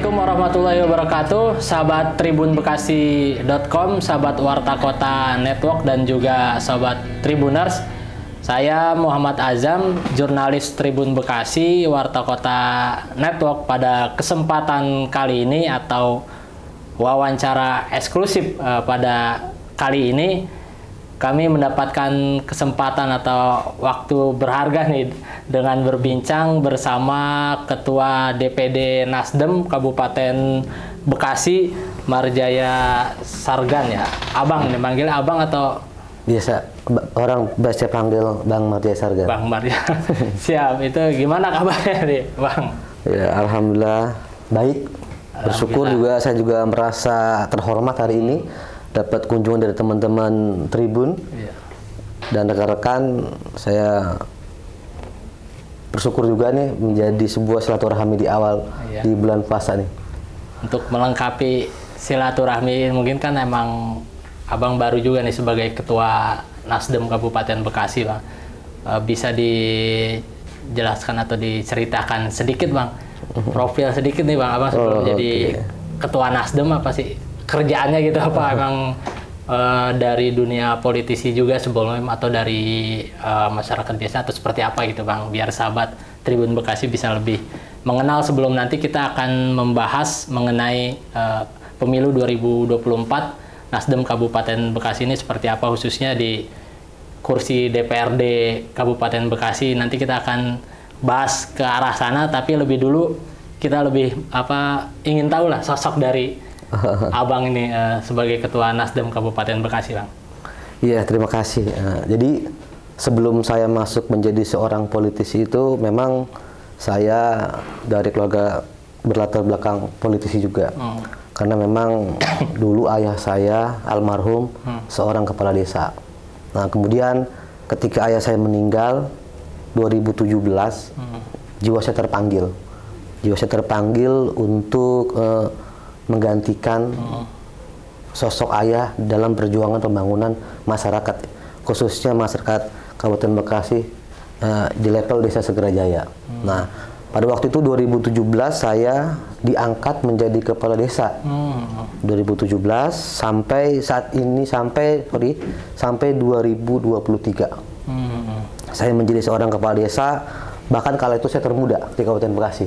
Assalamualaikum warahmatullahi wabarakatuh, sahabat tribunbekasi.com, sahabat Warta Kota Network, dan juga sahabat Tribuners. Saya Muhammad Azam, jurnalis Tribun Bekasi, Warta Kota Network. Pada kesempatan kali ini atau wawancara eksklusif pada kali ini, kami mendapatkan kesempatan atau waktu berharga nih dengan berbincang bersama Ketua DPD Nasdem Kabupaten Bekasi, Marjaya Sargan ya. Abang, nih manggil abang atau? Biasa, orang biasa panggil Bang Marjaya Sargan. Bang Marjaya. Siap, itu gimana kabarnya nih Bang? Ya, Alhamdulillah baik. Bersyukur juga, saya juga merasa terhormat hari ini dapat kunjungan dari teman-teman Tribun dan rekan-rekan. Saya bersyukur juga nih menjadi sebuah silaturahmi di awal di bulan puasa nih. Untuk melengkapi silaturahmi, mungkin kan emang abang baru juga nih sebagai Ketua Nasdem Kabupaten Bekasi, Bang. Bisa dijelaskan atau diceritakan sedikit, Bang, profil sedikit nih, Bang, abang sebelum jadi Ketua Nasdem, apa sih kerjaannya gitu, apa emang dari dunia politisi juga sebelumnya, atau dari masyarakat biasa, atau seperti apa gitu, Bang, biar sahabat Tribun Bekasi bisa lebih mengenal sebelum nanti kita akan membahas mengenai pemilu 2024 Nasdem Kabupaten Bekasi ini seperti apa, khususnya di kursi DPRD Kabupaten Bekasi. Nanti kita akan bahas ke arah sana, tapi lebih dulu kita lebih ingin tahu lah sosok dari abang ini sebagai Ketua Nasdem Kabupaten Bekasi, Bang. Iya, terima kasih. Jadi sebelum saya masuk menjadi seorang politisi itu, memang saya dari keluarga berlatar belakang politisi juga. Karena memang dulu ayah saya almarhum seorang kepala desa. Nah, kemudian ketika ayah saya meninggal 2017, jiwa saya terpanggil. Jiwa saya terpanggil untuk menggantikan sosok ayah dalam perjuangan pembangunan masyarakat, khususnya masyarakat Kabupaten Bekasi di level Desa Segerajaya. Nah, pada waktu itu 2017 saya diangkat menjadi kepala desa. 2017 sampai saat ini sampai 2023. Saya menjadi seorang kepala desa. Bahkan kala itu saya termuda di Kabupaten Bekasi.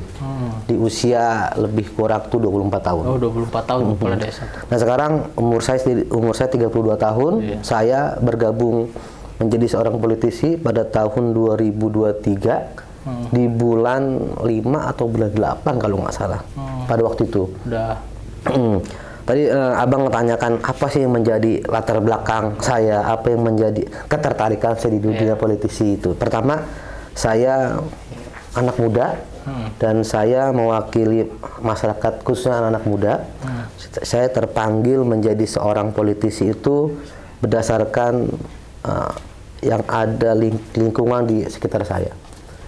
Di usia lebih kurang tuh 24 tahun. Oh, 24 tahun kepala desa. Nah, sekarang umur saya 32 tahun. Saya bergabung menjadi seorang politisi pada tahun 2023 di bulan 5 atau bulan 8 kalau nggak salah. Pada waktu itu. Tadi abang menanyakan apa sih yang menjadi latar belakang saya, apa yang menjadi ketertarikan saya di dunia politisi itu. Pertama, saya anak muda dan saya mewakili masyarakat, khususnya anak-anak muda. Saya terpanggil menjadi seorang politisi itu berdasarkan yang ada lingkungan di sekitar saya.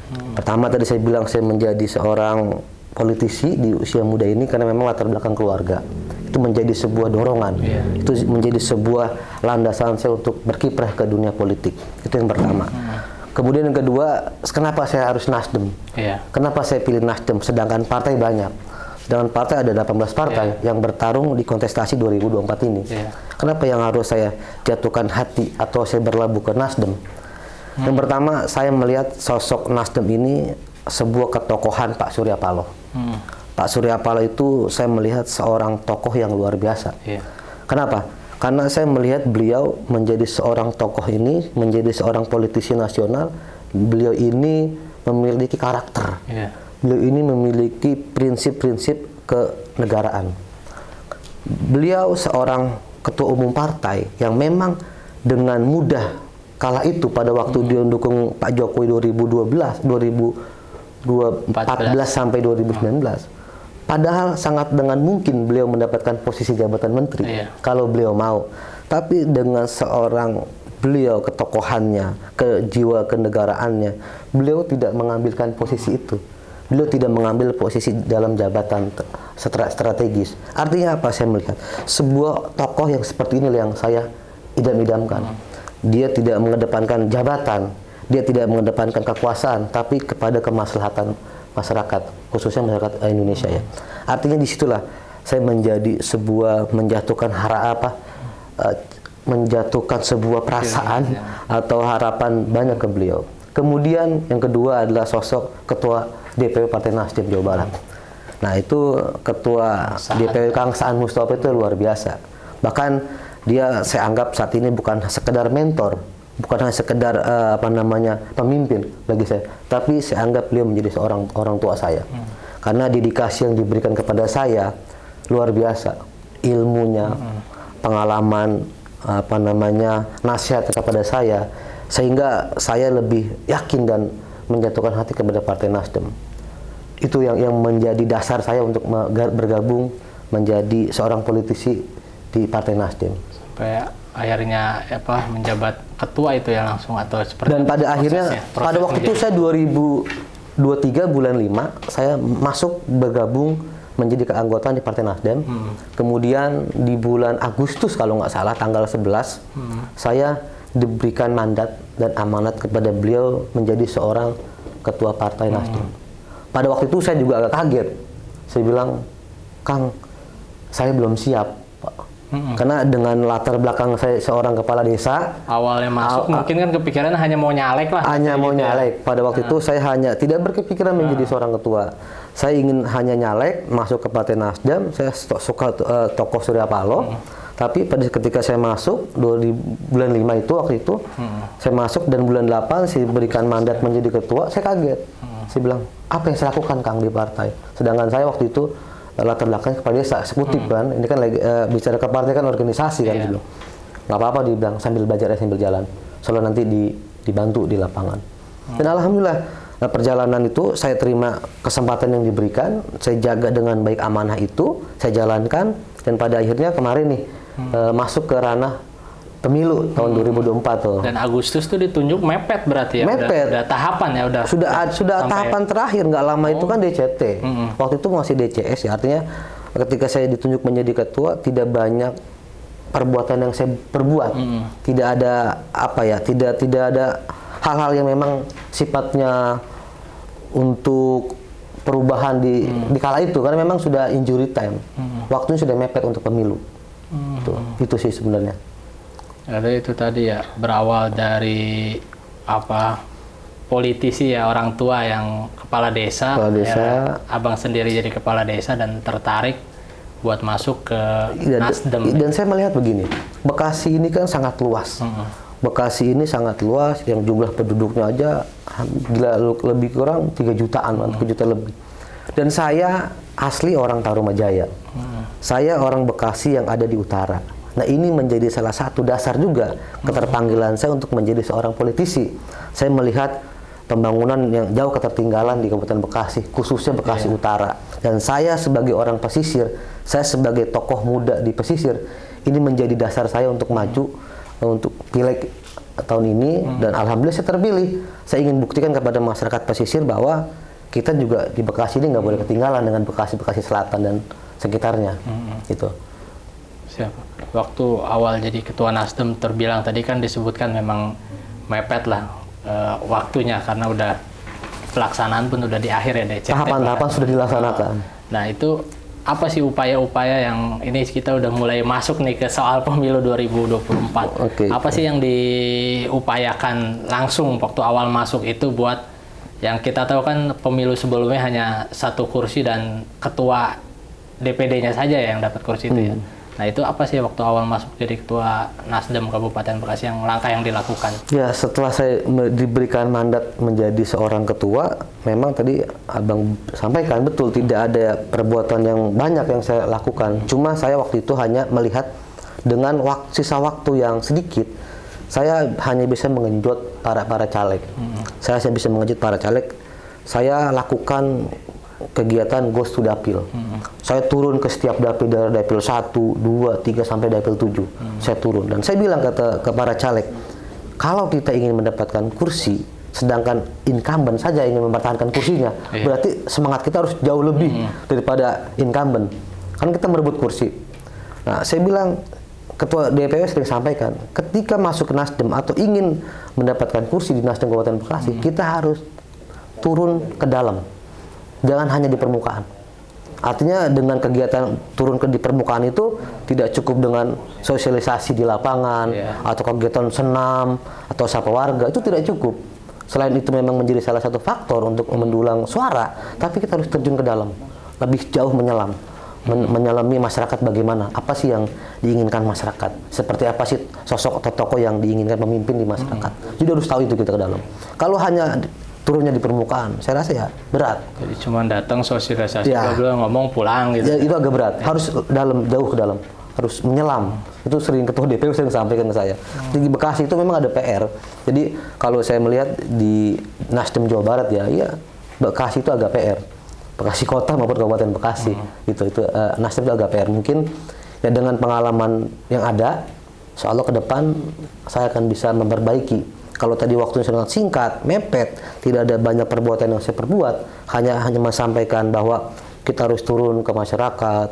Pertama tadi saya bilang saya menjadi seorang politisi di usia muda ini karena memang latar belakang keluarga. Itu menjadi sebuah dorongan. Itu menjadi sebuah landasan saya untuk berkiprah ke dunia politik. Itu yang pertama. Kemudian yang kedua, kenapa saya harus Nasdem? Kenapa saya pilih Nasdem sedangkan partai banyak? Sedangkan partai ada 18 partai yang bertarung di kontestasi 2024 ini. Kenapa yang harus saya jatuhkan hati atau saya berlabuh ke Nasdem? Yang pertama, saya melihat sosok Nasdem ini sebuah ketokohan Pak Surya Paloh. Pak Surya Paloh itu saya melihat seorang tokoh yang luar biasa. Kenapa? Karena saya melihat beliau menjadi seorang tokoh ini, menjadi seorang politisi nasional. Beliau ini memiliki karakter. Beliau ini memiliki prinsip-prinsip kenegaraan. Beliau seorang ketua umum partai yang memang dengan mudah kala itu pada waktu dia mendukung Pak Jokowi 2014 sampai 2019. Padahal sangat dengan mungkin beliau mendapatkan posisi jabatan menteri kalau beliau mau. Tapi dengan seorang beliau ketokohannya, jiwa kenegaraannya, beliau tidak mengambilkan posisi itu. Beliau tidak mengambil posisi dalam jabatan strategis. Artinya apa saya melihat? Sebuah tokoh yang seperti ini yang saya idam-idamkan. Dia tidak mengedepankan jabatan, dia tidak mengedepankan kekuasaan, tapi kepada kemaslahatan masyarakat, khususnya masyarakat Indonesia ya. Artinya disitulah saya menjatuhkan sebuah perasaan atau harapan banyak ke beliau. Kemudian yang kedua adalah sosok Ketua DPW Partai Nasdem Jawa Barat. Nah itu Ketua DPW Kang Saan Mustafa itu luar biasa. Bahkan dia saya anggap saat ini bukan sekedar mentor, bukan hanya sekedar pemimpin bagi saya, tapi saya anggap beliau menjadi seorang orang tua saya. Karena dedikasi yang diberikan kepada saya luar biasa, ilmunya, pengalaman, nasihat kepada saya, sehingga saya lebih yakin dan menjatuhkan hati kepada Partai Nasdem. Itu yang menjadi dasar saya untuk bergabung menjadi seorang politisi di Partai Nasdem. Sampai akhirnya menjabat ketua itu ya langsung atau seperti. Dan pada akhirnya pada waktu itu saya 2023 bulan 5 saya masuk bergabung menjadi keanggotaan di Partai Nasdem. Kemudian di bulan Agustus kalau nggak salah tanggal 11 saya diberikan mandat dan amanat kepada beliau menjadi seorang ketua Partai Nasdem. Pada waktu itu saya juga agak kaget. Saya bilang, Kang, saya belum siap, Pak. Karena dengan latar belakang saya seorang kepala desa. Awalnya masuk mungkin kan kepikiran hanya mau nyalek lah. Hanya mau nyalek. Pada waktu itu saya hanya tidak berkepikiran menjadi seorang ketua. Saya ingin hanya nyalek, masuk ke Partai Nasdem. Saya suka tokoh Surya Paloh. Tapi ketika saya masuk di bulan 5 itu waktu itu saya masuk dan bulan 8 saya berikan mandat menjadi ketua, saya kaget. Saya bilang, apa yang saya lakukan Kang di partai? Sedangkan saya waktu itu latar belakang kepala desa, eksekutif kan. Ini kan lagi bicara ke partai kan organisasi kan gitu. Nggak apa-apa dibilang sambil belajar sambil jalan. Soalnya nanti dibantu di lapangan. Dan alhamdulillah perjalanan itu saya terima kesempatan yang diberikan, saya jaga dengan baik amanah itu, saya jalankan dan pada akhirnya kemarin nih masuk ke ranah pemilu tahun 2024 tuh. Dan Agustus tuh ditunjuk mepet berarti ya. Mepet. Udah tahapan ya Sudah tahapan terakhir, nggak lama itu kan DCT. Waktu itu masih DCS ya. Artinya ketika saya ditunjuk menjadi ketua tidak banyak perbuatan yang saya perbuat. Tidak ada tidak ada hal-hal yang memang sifatnya untuk perubahan di kala itu karena memang sudah injury time. Waktunya sudah mepet untuk pemilu. Itu sih sebenarnya. Jadi itu tadi ya berawal dari politisi ya orang tua yang kepala desa. Ya, abang sendiri jadi kepala desa dan tertarik buat masuk ke Nasdem. Dan saya melihat begini, Bekasi ini kan sangat luas. Bekasi ini sangat luas, yang jumlah penduduknya aja lebih kurang 3 jutaan, 3 juta lebih. Dan saya asli orang Tarumajaya. Saya orang Bekasi yang ada di utara. Nah ini menjadi salah satu dasar juga keterpanggilan saya untuk menjadi seorang politisi. Saya melihat pembangunan yang jauh ketertinggalan di Kabupaten Bekasi, khususnya Bekasi Utara. Dan saya sebagai orang pesisir, saya sebagai tokoh muda di pesisir, ini menjadi dasar saya untuk maju untuk pileg tahun ini. Dan alhamdulillah saya terpilih. Saya ingin buktikan kepada masyarakat pesisir bahwa kita juga di Bekasi ini nggak boleh ketinggalan dengan Bekasi Selatan dan sekitarnya. Gitu. Siapa? Waktu awal jadi ketua Nasdem terbilang tadi kan disebutkan memang mepet lah waktunya karena udah pelaksanaan pun udah di akhir ya DCT. Tahapan-tahapan sudah dilaksanakan. Nah itu apa sih upaya-upaya yang ini kita udah mulai masuk nih ke soal pemilu 2024. Apa sih yang diupayakan langsung waktu awal masuk itu buat yang kita tahu kan pemilu sebelumnya hanya 1 kursi dan ketua DPD-nya saja yang dapat kursi itu ya. Nah itu apa sih waktu awal masuk jadi ketua Nasdem Kabupaten Bekasi yang langkah yang dilakukan? Ya setelah saya diberikan mandat menjadi seorang ketua, memang tadi abang sampaikan betul tidak ada perbuatan yang banyak yang saya lakukan. Cuma saya waktu itu hanya melihat dengan sisa waktu yang sedikit, saya hanya bisa mengenjot para caleg. Saya bisa mengenjot para caleg. Saya lakukan kegiatan Ghost to Dapil. Saya turun ke setiap dapil dari dapil 1, 2, 3 sampai dapil 7. Saya turun dan saya bilang ke para caleg, kalau kita ingin mendapatkan kursi, sedangkan incumbent saja ingin mempertahankan kursinya, berarti semangat kita harus jauh lebih daripada incumbent. Kan kita merebut kursi. Nah, saya bilang Ketua DPW sering sampaikan, ketika masuk ke Nasdem atau ingin mendapatkan kursi di Nasdem Kabupaten Bekasi, kita harus turun ke dalam. jangan hanya di permukaan. Artinya dengan kegiatan turun di permukaan itu tidak cukup dengan sosialisasi di lapangan atau kegiatan senam atau sapa warga, itu tidak cukup. Selain itu memang menjadi salah satu faktor untuk mendulang suara, tapi kita harus terjun ke dalam, lebih jauh menyelam. Menyelami masyarakat bagaimana, apa sih yang diinginkan masyarakat, seperti apa sih sosok atau tokoh yang diinginkan pemimpin di masyarakat. Jadi harus tahu itu kita ke dalam. Kalau hanya turunnya di permukaan, saya rasa ya berat. Jadi cuma datang sosialisasi, belum ngomong pulang gitu. Ya, itu agak berat. Harus jauh ke dalam, harus menyelam. Itu sering ketua DPU sering sampaikan ke saya. Di Bekasi itu memang ada PR. Jadi kalau saya melihat di Nasdem Jawa Barat ya Bekasi itu agak PR. Bekasi Kota maupun Kabupaten Bekasi itu Nasdem itu agak PR. Mungkin ya dengan pengalaman yang ada, insya Allah ke depan saya akan bisa memperbaiki. Kalau tadi waktunya sangat singkat, mepet, tidak ada banyak perbuatan yang saya perbuat, hanya menyampaikan bahwa kita harus turun ke masyarakat,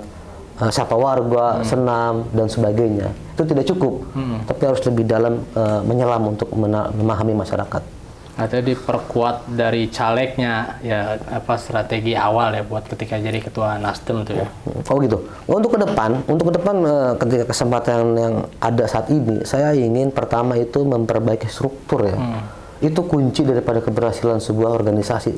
sapa warga, senam dan sebagainya. Itu tidak cukup, tapi harus lebih dalam menyelam untuk memahami masyarakat. Atau diperkuat dari calegnya ya, apa strategi awal ya buat ketika jadi ketua Nasdem tuh ya. Oh gitu. Untuk ke depan ketika kesempatan yang ada saat ini, saya ingin pertama itu memperbaiki struktur ya. Itu kunci daripada keberhasilan sebuah organisasi,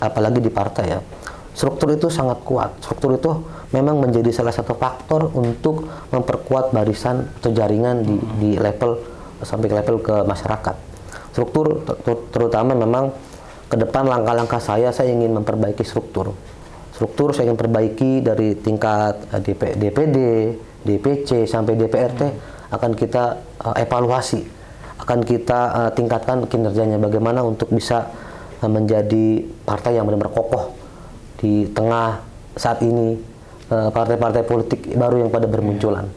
apalagi di partai ya. Struktur itu sangat kuat. Struktur itu memang menjadi salah satu faktor untuk memperkuat barisan atau jaringan di level sampai level ke masyarakat. Struktur terutama memang ke depan langkah-langkah saya ingin memperbaiki struktur. Struktur saya ingin perbaiki dari tingkat DPD, DPC sampai DPRT akan kita evaluasi, akan kita tingkatkan kinerjanya bagaimana untuk bisa menjadi partai yang benar-benar kokoh di tengah saat ini partai-partai politik baru yang pada bermunculan.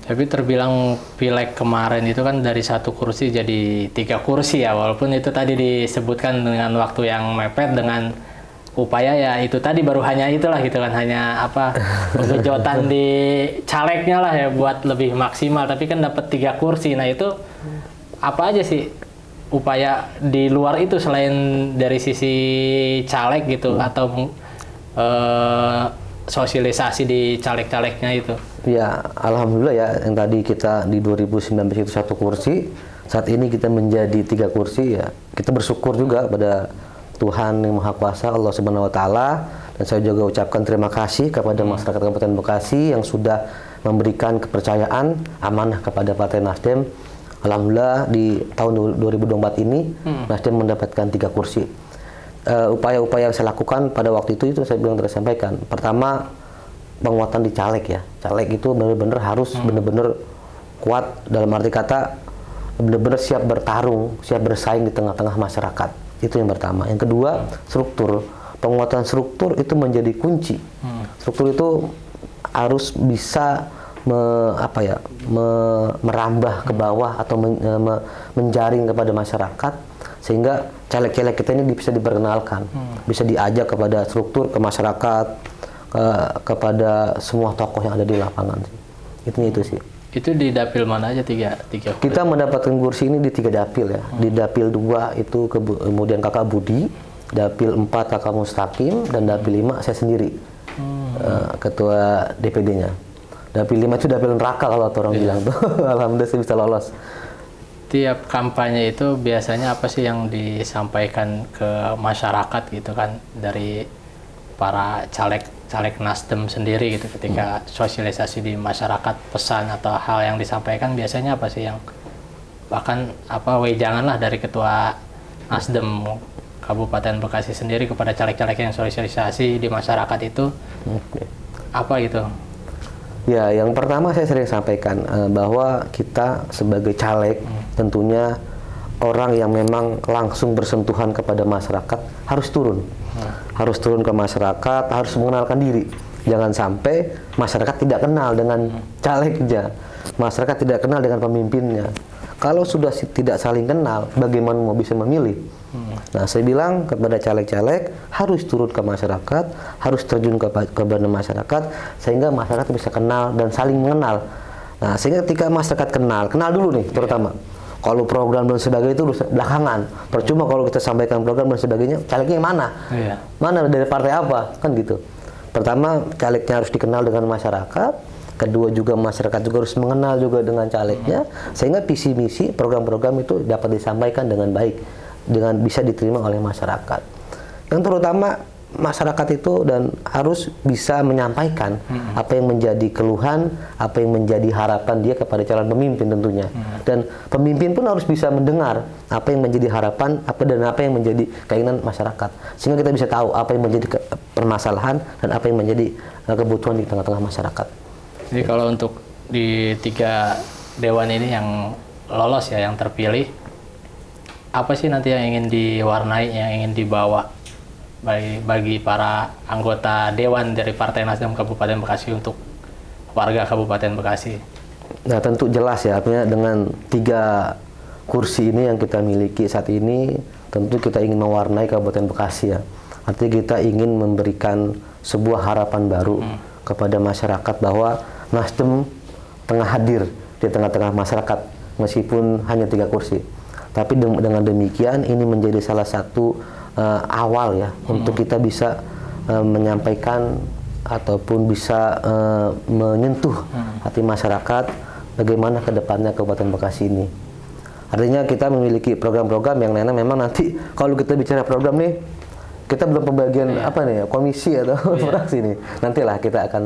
Tapi terbilang pileg kemarin itu kan dari 1 kursi jadi 3 kursi ya, walaupun itu tadi disebutkan dengan waktu yang mepet, dengan upaya ya itu tadi baru hanya itulah gitu kan, hanya apa penggejotan di calegnya lah ya buat lebih maksimal, tapi kan dapat 3 kursi. Nah itu apa aja sih upaya di luar itu selain dari sisi caleg gitu, atau sosialisasi di caleg-calegnya itu? Ya, alhamdulillah ya, yang tadi kita di 2019 itu 1 kursi, saat ini kita menjadi 3 kursi ya. Kita bersyukur juga pada Tuhan Yang Maha Kuasa, Allah Subhanahu wa taala, dan saya juga ucapkan terima kasih kepada masyarakat Kabupaten Bekasi yang sudah memberikan kepercayaan amanah kepada Partai Nasdem. Alhamdulillah di tahun 2024 ini Nasdem mendapatkan 3 kursi. Upaya-upaya yang saya lakukan pada waktu itu saya bilang tersampaikan. Pertama, penguatan di caleg ya. Caleg itu benar-benar harus benar-benar kuat, dalam arti kata benar-benar siap bertarung, siap bersaing di tengah-tengah masyarakat. Itu yang pertama. Yang kedua, struktur. Penguatan struktur itu menjadi kunci. Struktur itu harus bisa merambah ke bawah atau menjaring kepada masyarakat, sehingga caleg-caleg kita ini bisa diperkenalkan, bisa diajak kepada struktur, ke masyarakat, kepada semua tokoh yang ada di lapangan. Itu sih. Itu di dapil mana aja tiga? Kita mendapatkan kursi ini di 3 dapil ya. Di dapil 2 itu kemudian Kakak Budi, dapil 4 Kakak Mustaqim, dan dapil 5 saya sendiri, ketua DPD-nya. Dapil 5 itu dapil neraka kalau orang bilang tuh. Alhamdulillah saya bisa lolos. Tiap kampanye itu biasanya apa sih yang disampaikan ke masyarakat gitu kan, dari para caleg Nasdem sendiri gitu ketika sosialisasi di masyarakat, pesan atau hal yang disampaikan biasanya apa sih yang bahkan wejanganlah dari ketua Nasdem Kabupaten Bekasi sendiri kepada caleg-caleg yang sosialisasi di masyarakat itu apa gitu? Ya, yang pertama saya sering sampaikan bahwa kita sebagai caleg tentunya orang yang memang langsung bersentuhan kepada masyarakat harus turun. Harus turun ke masyarakat, harus mengenalkan diri. Jangan sampai masyarakat tidak kenal dengan calegnya, masyarakat tidak kenal dengan pemimpinnya. Kalau sudah tidak saling kenal, bagaimana mau bisa memilih? Nah, saya bilang kepada caleg-caleg harus turun ke masyarakat, harus terjun kepada masyarakat, sehingga masyarakat bisa kenal dan saling mengenal. Nah, sehingga ketika masyarakat kenal dulu nih terutama. Kalau program dan sebagainya itu belakangan. Percuma kalau kita sampaikan program dan sebagainya, calegnya mana? Iya. Mana dari partai apa? Kan gitu. Pertama, calegnya harus dikenal dengan masyarakat. Kedua juga masyarakat juga harus mengenal juga dengan calegnya, sehingga visi misi program-program itu dapat disampaikan dengan baik, dengan bisa diterima oleh masyarakat. Yang terutama masyarakat itu dan harus bisa menyampaikan apa yang menjadi keluhan, apa yang menjadi harapan dia kepada calon pemimpin tentunya. Dan pemimpin pun harus bisa mendengar apa yang menjadi harapan, apa yang menjadi keinginan masyarakat. Sehingga kita bisa tahu apa yang menjadi permasalahan dan apa yang menjadi kebutuhan di tengah-tengah masyarakat. Jadi kalau untuk di 3 dewan ini yang lolos ya, yang terpilih, apa sih nanti yang ingin diwarnai, yang ingin dibawa bagi para anggota dewan dari Partai Nasdem Kabupaten Bekasi untuk warga Kabupaten Bekasi? Nah, tentu jelas ya, artinya dengan 3 kursi ini yang kita miliki saat ini, tentu kita ingin mewarnai Kabupaten Bekasi ya. Artinya kita ingin memberikan sebuah harapan baru kepada masyarakat bahwa Nasdem tengah hadir di tengah-tengah masyarakat meskipun hanya 3 kursi. Tapi dengan demikian ini menjadi salah satu awal ya untuk kita bisa menyampaikan ataupun bisa menyentuh hati masyarakat bagaimana ke depannya Kabupaten Bekasi ini. Artinya kita memiliki program-program yang memang nanti kalau kita bicara program nih, kita belum pembagian komisi atau fraksi nih. Nantilah kita akan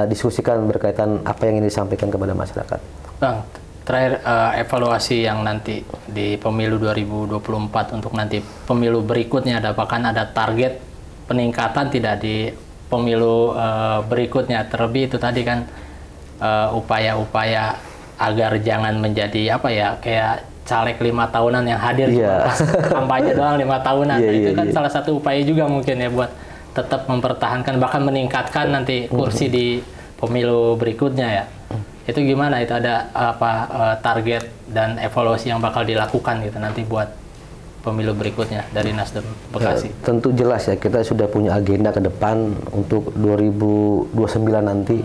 diskusikan berkaitan apa yang ingin disampaikan kepada masyarakat. Bang, terakhir evaluasi yang nanti di pemilu 2024 untuk nanti pemilu berikutnya, apakah ada target peningkatan tidak di pemilu berikutnya? Terlebih itu tadi kan upaya-upaya agar jangan menjadi kayak caleg 5 tahunan yang hadir cuma pas kampanye doang 5 tahunan. Itu kan salah satu upaya juga mungkin ya buat tetap mempertahankan bahkan meningkatkan nanti kursi di pemilu berikutnya ya. Itu gimana? Itu ada target dan evaluasi yang bakal dilakukan gitu nanti buat pemilu berikutnya dari Nasdem Bekasi? Ya, tentu jelas ya, kita sudah punya agenda ke depan untuk 2029 nanti.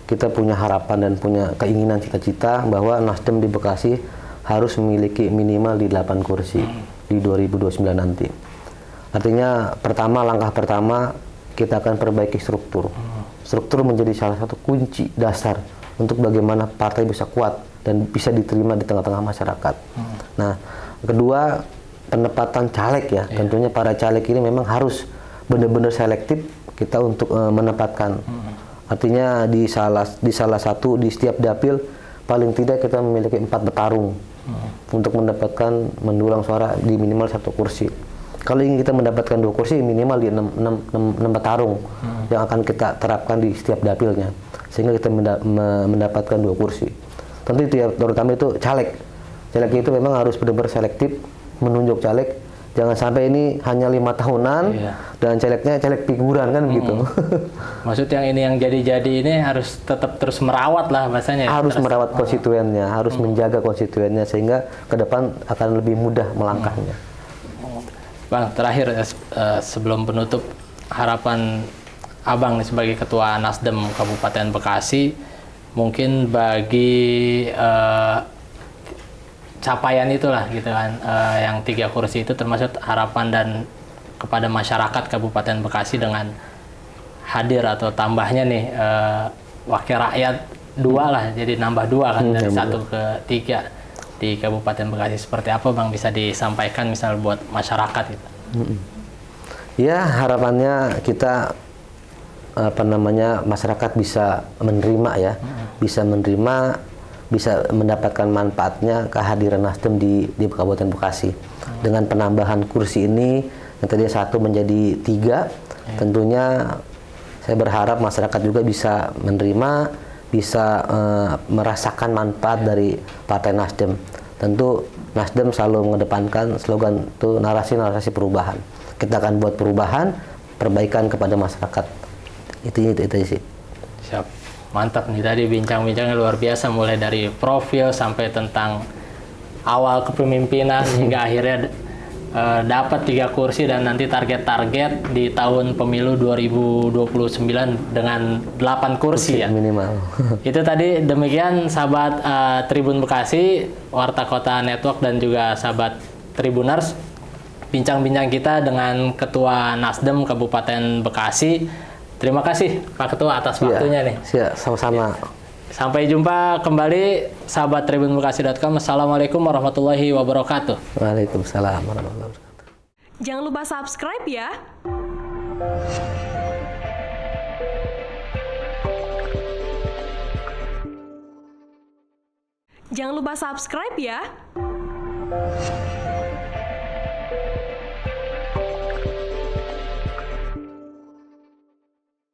Kita punya harapan dan punya keinginan cita-cita bahwa Nasdem di Bekasi harus memiliki minimal di 8 kursi di 2029 nanti. Artinya langkah pertama kita akan perbaiki struktur. Struktur menjadi salah satu kunci dasar untuk bagaimana partai bisa kuat dan bisa diterima di tengah-tengah masyarakat. Nah, kedua, penempatan caleg ya. Tentunya para caleg ini memang harus benar-benar selektif kita untuk menempatkan. Artinya di setiap dapil paling tidak kita memiliki 4 bertarung untuk mendapatkan mendulang suara di minimal 1 kursi. Kalau ingin kita mendapatkan 2 kursi, minimal di 6 bertarung yang akan kita terapkan di setiap dapilnya, sehingga kita mendapatkan 2 kursi. Tentu itu ya, terutama itu caleg. Caleg itu memang harus benar-benar selektif menunjuk caleg. Jangan sampai ini hanya 5 tahunan dan calegnya caleg figuran kan begitu. Maksud yang jadi-jadi ini harus tetap terus merawat lah bahasanya. Harus merawat konstituennya, harus menjaga konstituennya sehingga ke depan akan lebih mudah melangkahnya. Bang, terakhir sebelum penutup, harapan Abang nih sebagai Ketua Nasdem Kabupaten Bekasi, mungkin bagi capaian itulah gitu kan, yang 3 kursi itu termasuk harapan dan kepada masyarakat Kabupaten Bekasi dengan hadir atau tambahnya nih wakil rakyat 2 lah, jadi nambah 2 kan dari 1 ke 3 di Kabupaten Bekasi. Seperti apa Bang bisa disampaikan misal buat masyarakat gitu? Ya, harapannya kita masyarakat bisa menerima ya, bisa mendapatkan manfaatnya kehadiran Nasdem di Kabupaten Bekasi. Dengan penambahan kursi ini yang tadinya 1 menjadi 3, tentunya saya berharap masyarakat juga bisa menerima, bisa merasakan manfaat dari Partai Nasdem. Tentu Nasdem selalu mengedepankan slogan itu narasi-narasi perubahan. Kita akan buat perubahan, perbaikan kepada masyarakat. Itu sih. Siap. Mantap nih, tadi bincang-bincangnya luar biasa, mulai dari profil sampai tentang awal kepemimpinan hingga akhirnya dapat 3 kursi dan nanti target-target di tahun pemilu 2029 dengan 8 kursi ya. Minimal. Itu tadi demikian sahabat Tribun Bekasi, Warta Kota Network dan juga sahabat Tribuners. Bincang-bincang kita dengan Ketua Nasdem Kabupaten Bekasi. Terima kasih Pak Ketua atas waktunya nih. Siap, sama-sama. Sampai jumpa kembali sahabat tribunbekasi.com. Assalamualaikum warahmatullahi wabarakatuh. Waalaikumsalam warahmatullahi wabarakatuh. Jangan lupa subscribe ya. Jangan lupa subscribe ya.